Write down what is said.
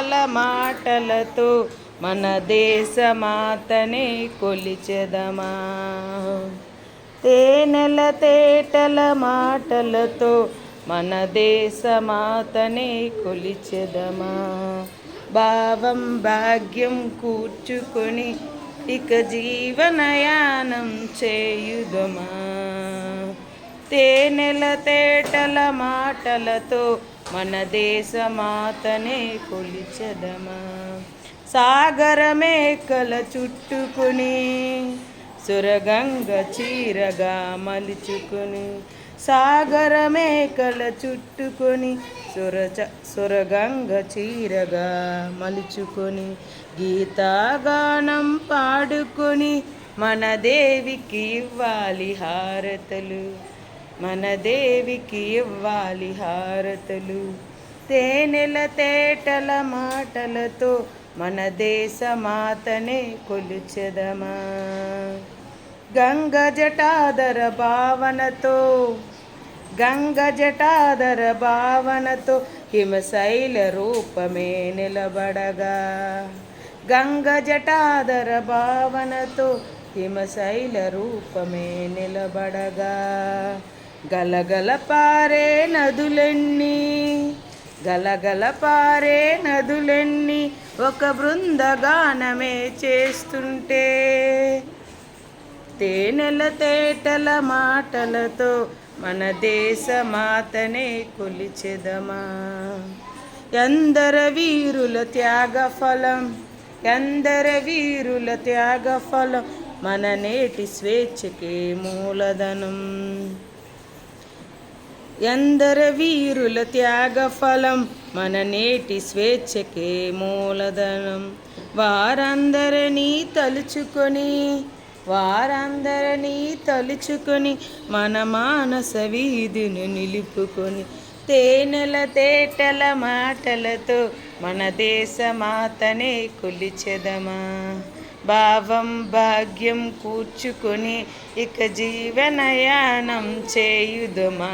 తేటల మాటలతో మన దేశమాతనే కొలిచెదమా. తేనెల తేటల మాటలతో మన దేశమాతనే కొలిచెదమా. భావం భాగ్యం కూర్చుకొని ఇక జీవనయానం చేయుదమా. తేనెల తేటల మాటలతో మన దేశమాతనే కొలిచెదమా. సాగరమేకల చుట్టుకుని సురగంగ చీరగా మలుచుకొని. సాగరమేకల చుట్టుకొని సురగంగ చీరగా మలుచుకొని. గీతాగానం పాడుకొని మన దేవికి ఇవ్వాలి హారతలు. మన దేవికి ఇవ్వాలి హారతలు. తేనెల తేటల మాటలతో మన దేశమాతనే కొలిచెదమా. గంగ జటాధర భావనతో గంగ జటాధర భావనతో హిమశైల రూపమే నిలబడగా. గంగ జటాధర భావనతో హిమశైల రూపమే నిలబడగా. గలగల పారే నదులెన్ని గలగల పారే నదులెన్ని ఒక బృందగానమే చేస్తుంటే. తేనెల తేటల మాటలతో మన దేశమాతనే కొలిచెదమా. ఎందర వీరుల త్యాగఫలం ఎందర వీరుల త్యాగఫలం మన నేటి స్వేచ్ఛకే మూలధనం. ఎందర వీరుల త్యాగఫలం మన నేటి స్వేచ్ఛకే మూలధనం. వారందరినీ తలుచుకొని మన మానస వీధిని నిలుపుకొని. తేనెల తేటల మాటలతో మన దేశమాతనే కొలిచెదమా. భావం భాగ్యం కూర్చుకొని ఇక జీవనయానం చేయుదమా.